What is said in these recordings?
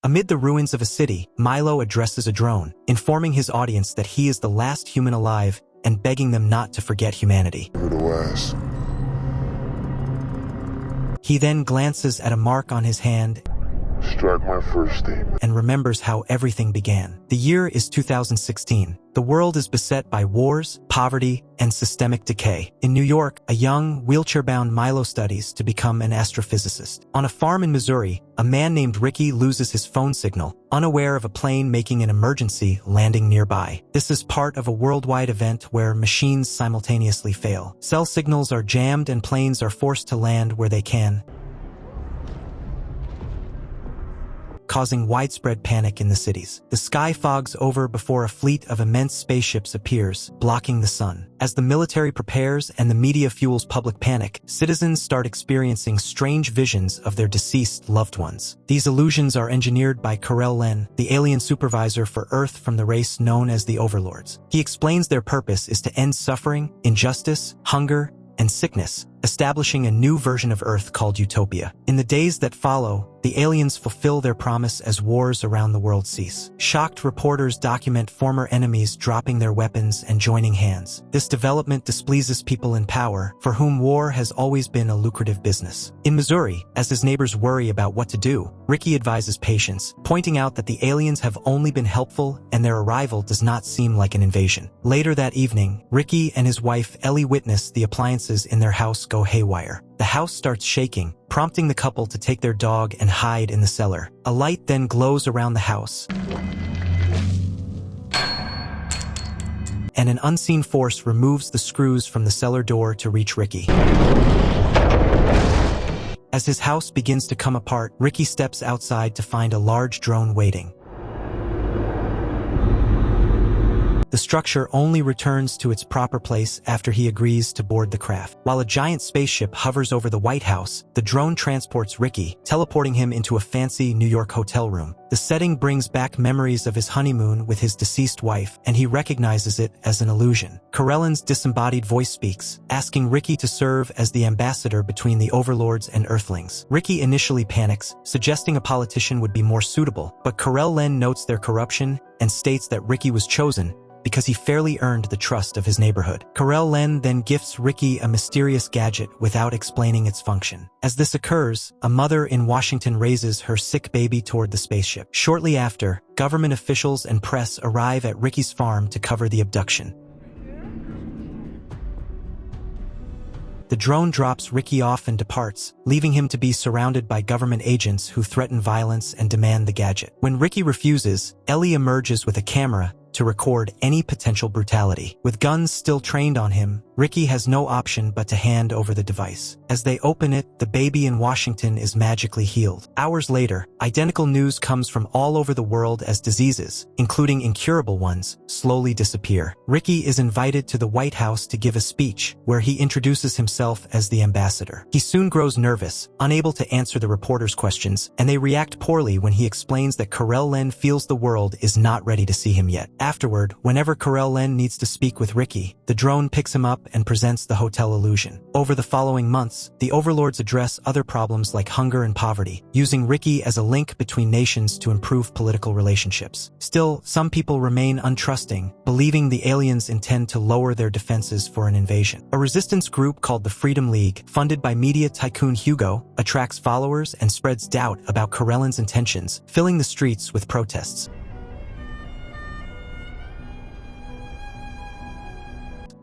Amid the ruins of a city, Milo addresses a drone, informing his audience that he is the last human alive and begging them not to forget humanity. He then glances at a mark on his hand Strike my first statement. and remembers how everything began. The year is 2016. The world is beset by wars, poverty, and systemic decay. In New York, a young, wheelchair-bound Milo studies to become an astrophysicist. On a farm in Missouri, a man named Ricky loses his phone signal, unaware of a plane making an emergency landing nearby. This is part of a worldwide event where machines simultaneously fail. Cell signals are jammed and planes are forced to land where they can, causing widespread panic in the cities. The sky fogs over before a fleet of immense spaceships appears, blocking the sun. As the military prepares and the media fuels public panic, citizens start experiencing strange visions of their deceased loved ones. These illusions are engineered by Kal-El, the alien supervisor for Earth from the race known as the Overlords. He explains their purpose is to end suffering, injustice, hunger, and sickness, establishing a new version of Earth called Utopia. In the days that follow, the aliens fulfill their promise as wars around the world cease. Shocked reporters document former enemies dropping their weapons and joining hands. This development displeases people in power, for whom war has always been a lucrative business. In Missouri, as his neighbors worry about what to do, Ricky advises patience, pointing out that the aliens have only been helpful and their arrival does not seem like an invasion. Later that evening, Ricky and his wife Ellie witness the appliances in their house go haywire. The house starts shaking, prompting the couple to take their dog and hide in the cellar. A light then glows around the house, and an unseen force removes the screws from the cellar door to reach Ricky. As his house begins to come apart, Ricky steps outside to find a large drone waiting. The structure only returns to its proper place after he agrees to board the craft. While a giant spaceship hovers over the White House, the drone transports Ricky, teleporting him into a fancy New York hotel room. The setting brings back memories of his honeymoon with his deceased wife, and he recognizes it as an illusion. Kal-El's disembodied voice speaks, asking Ricky to serve as the ambassador between the overlords and Earthlings. Ricky initially panics, suggesting a politician would be more suitable, but Kal-El notes their corruption and states that Ricky was chosen because he fairly earned the trust of his neighborhood. Kal-El then gifts Ricky a mysterious gadget without explaining its function. As this occurs, a mother in Washington raises her sick baby toward the spaceship. Shortly after, government officials and press arrive at Ricky's farm to cover the abduction. The drone drops Ricky off and departs, leaving him to be surrounded by government agents who threaten violence and demand the gadget. When Ricky refuses, Ellie emerges with a camera to record any potential brutality. With guns still trained on him, Ricky has no option but to hand over the device. As they open it, the baby in Washington is magically healed. Hours later, identical news comes from all over the world as diseases, including incurable ones, slowly disappear. Ricky is invited to the White House to give a speech, where he introduces himself as the ambassador. He soon grows nervous, unable to answer the reporters' questions, and they react poorly when he explains that Kal-El feels the world is not ready to see him yet. Afterward, whenever Kal-El needs to speak with Ricky, the drone picks him up and presents the hotel illusion. Over the following months, the overlords address other problems like hunger and poverty, using Ricky as a link between nations to improve political relationships. Still, some people remain untrusting, believing the aliens intend to lower their defenses for an invasion. A resistance group called the Freedom League, funded by media tycoon Hugo, attracts followers and spreads doubt about Kal-El's intentions, filling the streets with protests.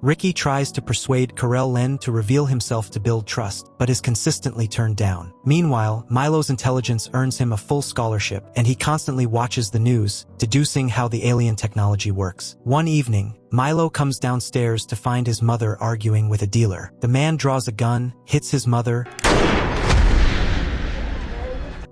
Ricky tries to persuade Kal-El to reveal himself to build trust, but is consistently turned down. Meanwhile, Milo's intelligence earns him a full scholarship, and he constantly watches the news, deducing how the alien technology works. One evening, Milo comes downstairs to find his mother arguing with a dealer. The man draws a gun, hits his mother,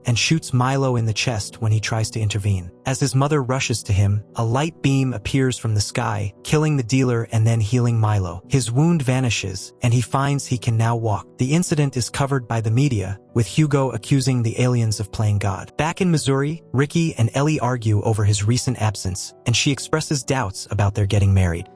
and shoots Milo in the chest when he tries to intervene. As his mother rushes to him, a light beam appears from the sky, killing the dealer and then healing Milo. His wound vanishes, and he finds he can now walk. The incident is covered by the media, with Hugo accusing the aliens of playing God. Back in Missouri, Ricky and Ellie argue over his recent absence, and she expresses doubts about their getting married.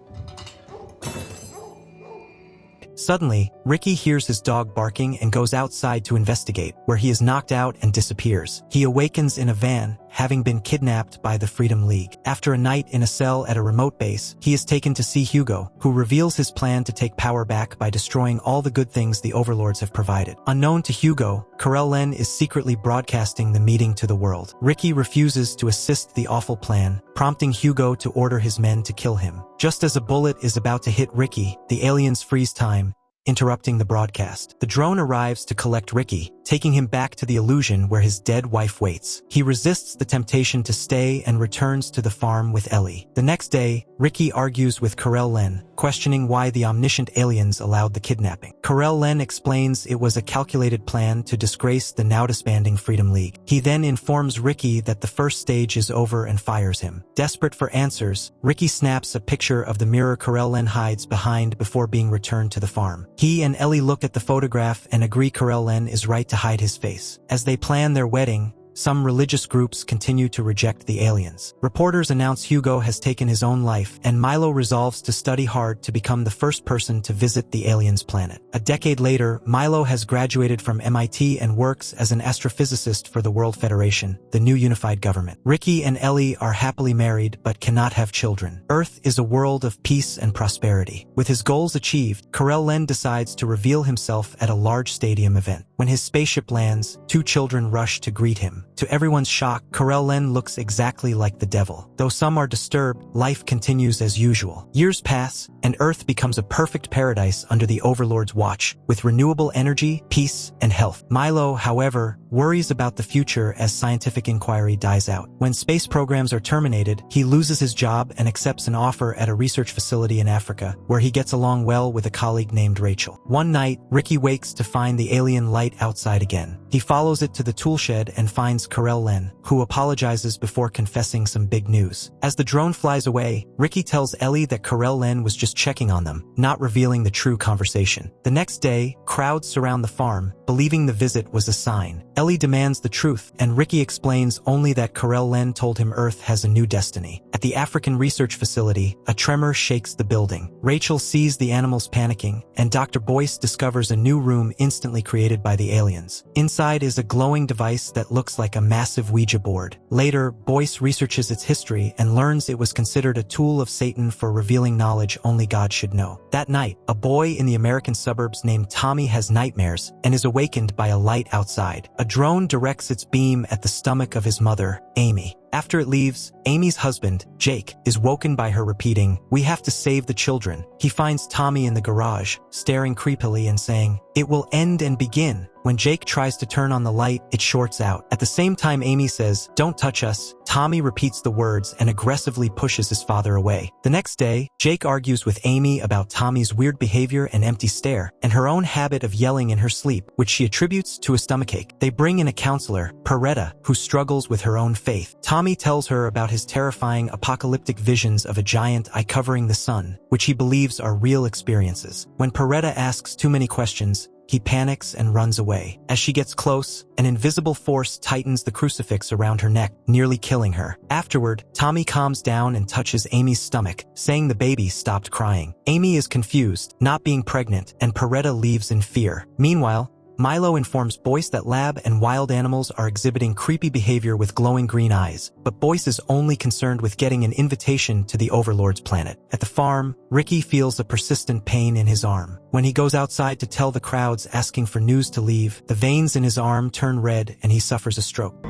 Suddenly, Ricky hears his dog barking and goes outside to investigate, where he is knocked out and disappears. He awakens in a van, having been kidnapped by the Freedom League. After a night in a cell at a remote base, he is taken to see Hugo, who reveals his plan to take power back by destroying all the good things the overlords have provided. Unknown to Hugo, Karel-Len is secretly broadcasting the meeting to the world. Ricky refuses to assist the awful plan, prompting Hugo to order his men to kill him. Just as a bullet is about to hit Ricky, the aliens freeze time, interrupting the broadcast. The drone arrives to collect Ricky, taking him back to the illusion where his dead wife waits. He resists the temptation to stay and returns to the farm with Ellie. The next day, Ricky argues with Karel-Len, questioning why the omniscient aliens allowed the kidnapping. Karel-Len explains it was a calculated plan to disgrace the now-disbanding Freedom League. He then informs Ricky that the first stage is over and fires him. Desperate for answers, Ricky snaps a picture of the mirror Karel-Len hides behind before being returned to the farm. He and Ellie look at the photograph and agree Karel-Len is right to hide his face. As they plan their wedding, some religious groups continue to reject the aliens. Reporters announce Hugo has taken his own life, and Milo resolves to study hard to become the first person to visit the aliens' planet. A decade later, Milo has graduated from MIT and works as an astrophysicist for the World Federation, the new unified government. Ricky and Ellie are happily married but cannot have children. Earth is a world of peace and prosperity. With his goals achieved, Karel-Len decides to reveal himself at a large stadium event. When his spaceship lands, two children rush to greet him. To everyone's shock, Karel-Len looks exactly like the devil. Though some are disturbed, life continues as usual. Years pass, and Earth becomes a perfect paradise under the Overlord's watch, with renewable energy, peace, and health. Milo, however, worries about the future as scientific inquiry dies out. When space programs are terminated, he loses his job and accepts an offer at a research facility in Africa, where he gets along well with a colleague named Rachel. One night, Ricky wakes to find the alien light outside again. He follows it to the toolshed and finds Karel-Len, who apologizes before confessing some big news. As the drone flies away, Ricky tells Ellie that Karel-Len was just checking on them, not revealing the true conversation. The next day, crowds surround the farm, believing the visit was a sign. Ellie demands the truth, and Ricky explains only that Karel-Len told him Earth has a new destiny. At the African research facility, a tremor shakes the building. Rachel sees the animals panicking, and Dr. Boyce discovers a new room instantly created by the aliens. Inside is a glowing device that looks like a massive Ouija board. Later, Boyce researches its history and learns it was considered a tool of Satan for revealing knowledge only God should know. That night, a boy in the American suburbs named Tommy has nightmares and is awakened by a light outside. A drone directs its beam at the stomach of his mother, Amy. After it leaves, Amy's husband, Jake, is woken by her repeating, "We have to save the children." He finds Tommy in the garage, staring creepily and saying, "It will end and begin." When Jake tries to turn on the light, it shorts out. At the same time, Amy says, "Don't touch us." Tommy repeats the words and aggressively pushes his father away. The next day, Jake argues with Amy about Tommy's weird behavior and empty stare, and her own habit of yelling in her sleep, which she attributes to a stomachache. They bring in a counselor, Peretta, who struggles with her own faith. Tommy tells her about his terrifying apocalyptic visions of a giant eye covering the sun, which he believes are real experiences. When Peretta asks too many questions, he panics and runs away. As she gets close, an invisible force tightens the crucifix around her neck, nearly killing her. Afterward, Tommy calms down and touches Amy's stomach, saying the baby stopped crying. Amy is confused, not being pregnant, and Peretta leaves in fear. Meanwhile, Milo informs Boyce that lab and wild animals are exhibiting creepy behavior with glowing green eyes, but Boyce is only concerned with getting an invitation to the Overlord's planet. At the farm, Ricky feels a persistent pain in his arm. When he goes outside to tell the crowds asking for news to leave, the veins in his arm turn red and he suffers a stroke.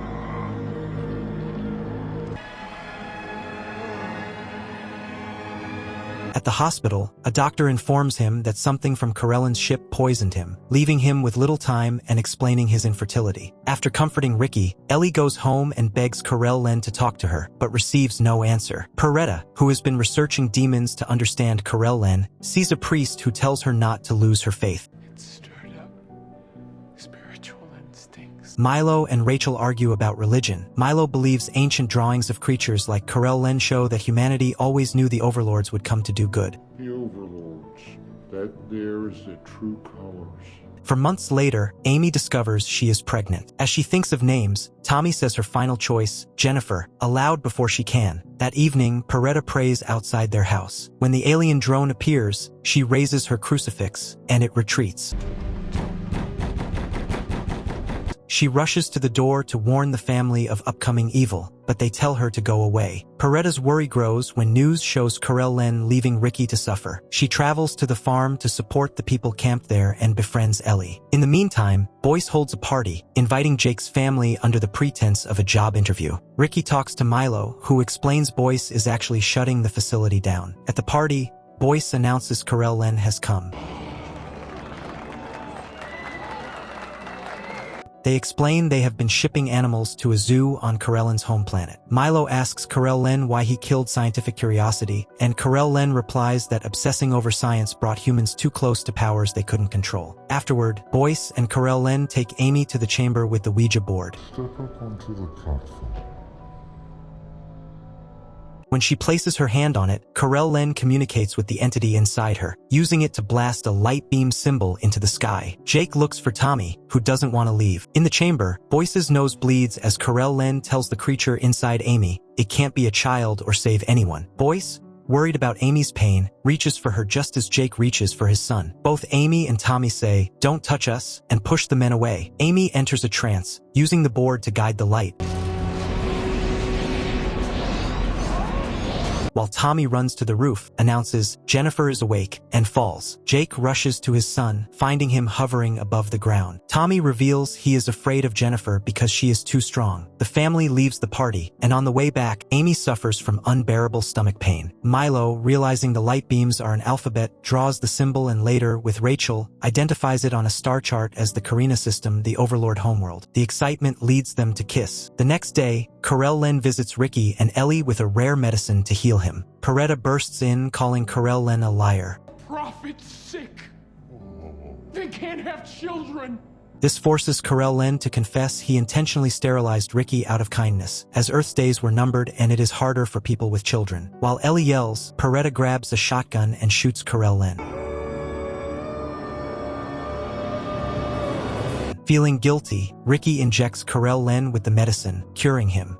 At the hospital, a doctor informs him that something from Karel-Len's ship poisoned him, leaving him with little time and explaining his infertility. After comforting Ricky, Ellie goes home and begs Karel-Len to talk to her, but receives no answer. Peretta, who has been researching demons to understand Karel-Len, sees a priest who tells her not to lose her faith. Milo and Rachel argue about religion. Milo believes ancient drawings of creatures like Karel-Len show that humanity always knew the Overlords would come to do good. The Overlords, that there is the true colors. For months later, Amy discovers she is pregnant. As she thinks of names, Tommy says her final choice, Jennifer, aloud before she can. That evening, Peretta prays outside their house. When the alien drone appears, she raises her crucifix, and it retreats. She rushes to the door to warn the family of upcoming evil, but they tell her to go away. Peretta's worry grows when news shows Corel-Len leaving Ricky to suffer. She travels to the farm to support the people camped there and befriends Ellie. In the meantime, Boyce holds a party, inviting Jake's family under the pretense of a job interview. Ricky talks to Milo, who explains Boyce is actually shutting the facility down. At the party, Boyce announces Corel-Len has come. They explain they have been shipping animals to a zoo on Corel-Len's home planet. Milo asks Corel-Len why he killed scientific curiosity, and Corel-Len replies that obsessing over science brought humans too close to powers they couldn't control. Afterward, Boyce and Corel-Len take Amy to the chamber with the Ouija board. Step up onto the platform. When she places her hand on it, Corel-Len communicates with the entity inside her, using it to blast a light beam symbol into the sky. Jake looks for Tommy, who doesn't want to leave. In the chamber, Boyce's nose bleeds as Corel-Len tells the creature inside Amy it can't be a child or save anyone. Boyce, worried about Amy's pain, reaches for her just as Jake reaches for his son. Both Amy and Tommy say, "Don't touch us," and push the men away. Amy enters a trance, using the board to guide the light, while Tommy runs to the roof, announces Jennifer is awake, and falls. Jake rushes to his son, finding him hovering above the ground. Tommy reveals he is afraid of Jennifer because she is too strong. The family leaves the party, and on the way back, Amy suffers from unbearable stomach pain. Milo, realizing the light beams are an alphabet, draws the symbol and later, with Rachel, identifies it on a star chart as the Carina system, the Overlord homeworld. The excitement leads them to kiss. The next day, Corel-Len visits Ricky and Ellie with a rare medicine to heal him. Peretta bursts in, calling Corel-Len a liar. Prophet's sick. They can't have children. This forces Corel-Len to confess he intentionally sterilized Ricky out of kindness, as Earth's days were numbered and it is harder for people with children. While Ellie yells, Peretta grabs a shotgun and shoots Corel-Len. Feeling guilty, Ricky injects Corel-Len with the medicine, curing him.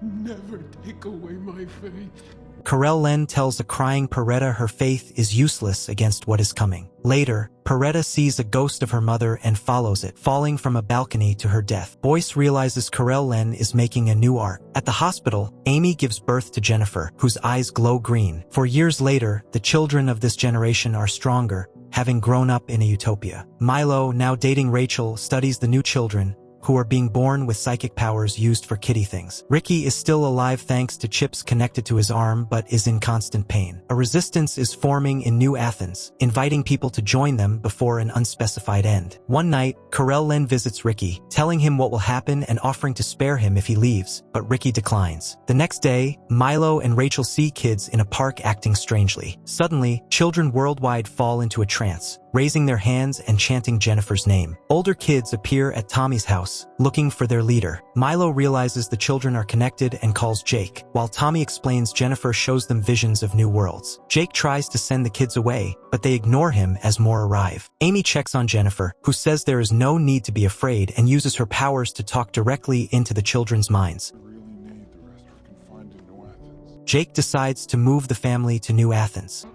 Never take away my faith. Corel-Len tells a crying Peretta her faith is useless against what is coming. Later, Peretta sees a ghost of her mother and follows it, falling from a balcony to her death. Boyce realizes Corel-Len is making a new arc. At the hospital, Amy gives birth to Jennifer, whose eyes glow green. For years later, the children of this generation are stronger, having grown up in a utopia. Milo, now dating Rachel, studies the new children, who are being born with psychic powers used for kitty things. Ricky is still alive thanks to chips connected to his arm but is in constant pain. A resistance is forming in New Athens, inviting people to join them before an unspecified end. One night, Corel-Len visits Ricky, telling him what will happen and offering to spare him if he leaves, but Ricky declines. The next day, Milo and Rachel see kids in a park acting strangely. Suddenly, children worldwide fall into a trance, raising their hands and chanting Jennifer's name. Older kids appear at Tommy's house, looking for their leader. Milo realizes the children are connected and calls Jake, while Tommy explains Jennifer shows them visions of new worlds. Jake tries to send the kids away, but they ignore him as more arrive. Amy checks on Jennifer, who says there is no need to be afraid and uses her powers to talk directly into the children's minds. Jake decides to move the family to New Athens.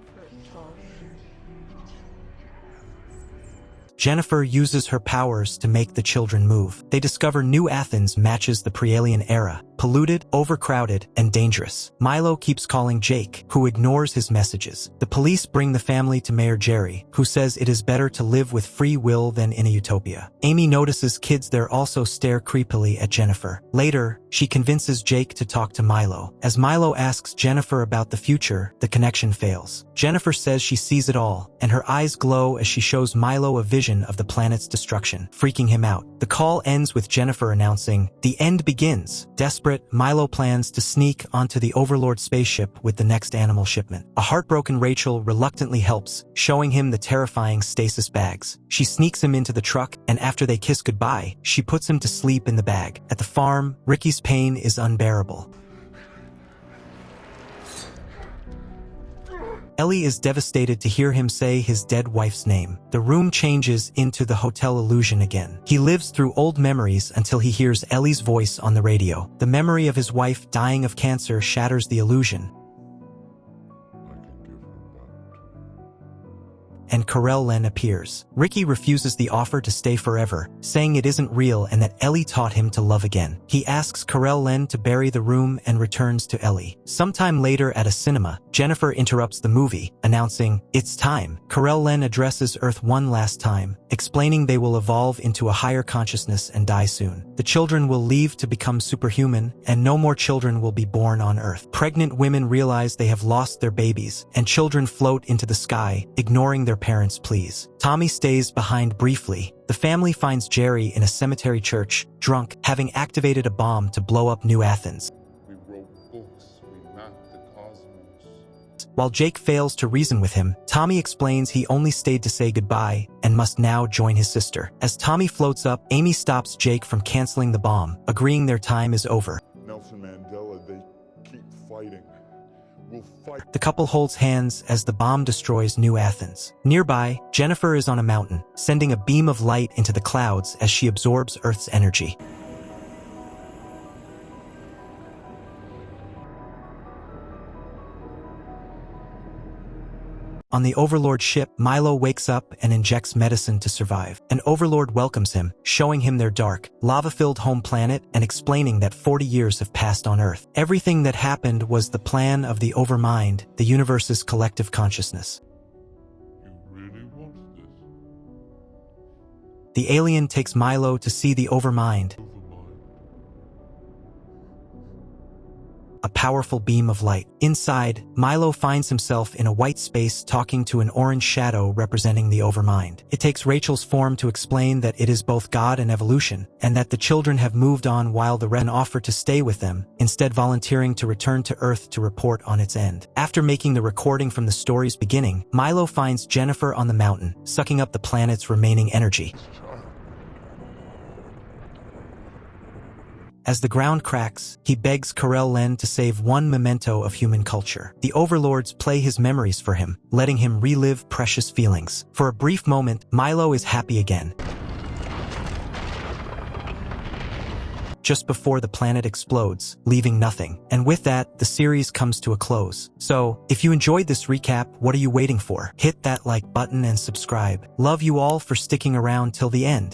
Jennifer uses her powers to make the children move. They discover New Athens matches the pre-alien era, polluted, overcrowded, and dangerous. Milo keeps calling Jake, who ignores his messages. The police bring the family to Mayor Jerry, who says it is better to live with free will than in a utopia. Amy notices kids there also stare creepily at Jennifer. Later, she convinces Jake to talk to Milo. As Milo asks Jennifer about the future, the connection fails. Jennifer says she sees it all, and her eyes glow as she shows Milo a vision of the planet's destruction, freaking him out. The call ends with Jennifer announcing, "The end begins." Desperate, Milo plans to sneak onto the Overlord spaceship with the next animal shipment. A heartbroken Rachel reluctantly helps, showing him the terrifying stasis bags. She sneaks him into the truck, and after they kiss goodbye, she puts him to sleep in the bag. At the farm, Ricky's pain is unbearable. Ellie is devastated to hear him say his dead wife's name. The room changes into the hotel illusion again. He lives through old memories until he hears Ellie's voice on the radio. The memory of his wife dying of cancer shatters the illusion, and Corel-Len appears. Ricky refuses the offer to stay forever, saying it isn't real and that Ellie taught him to love again. He asks Corel-Len to bury the room and returns to Ellie. Sometime later at a cinema, Jennifer interrupts the movie, announcing, "It's time." Corel-Len addresses Earth one last time, explaining they will evolve into a higher consciousness and die soon. The children will leave to become superhuman, and no more children will be born on Earth. Pregnant women realize they have lost their babies, and children float into the sky, ignoring their parents' pleas. Tommy stays behind briefly. The family finds Jerry in a cemetery church, drunk, having activated a bomb to blow up New Athens. We wrote books, we mapped the cosmos. While Jake fails to reason with him, Tommy explains he only stayed to say goodbye and must now join his sister. As Tommy floats up, Amy stops Jake from canceling the bomb, agreeing their time is over. Nelson Mandela, they keep fighting. We'll fight. The couple holds hands as the bomb destroys New Athens. Nearby, Jennifer is on a mountain, sending a beam of light into the clouds as she absorbs Earth's energy. On the Overlord ship, Milo wakes up and injects medicine to survive. An Overlord welcomes him, showing him their dark, lava-filled home planet and explaining that 40 years have passed on Earth. Everything that happened was the plan of the Overmind, the universe's collective consciousness. You really want this? The alien takes Milo to see the Overmind, Overmind. a powerful beam of light. Inside, Milo finds himself in a white space talking to an orange shadow representing the Overmind. It takes Rachel's form to explain that it is both God and evolution, and that the children have moved on while the Ren offer to stay with them, instead volunteering to return to Earth to report on its end. After making the recording from the story's beginning, Milo finds Jennifer on the mountain, sucking up the planet's remaining energy. As the ground cracks, he begs Corel-Len to save one memento of human culture. The Overlords play his memories for him, letting him relive precious feelings. For a brief moment, Milo is happy again. Just before the planet explodes, leaving nothing. And with that, the series comes to a close. So, if you enjoyed this recap, what are you waiting for? Hit that like button and subscribe. Love you all for sticking around till the end.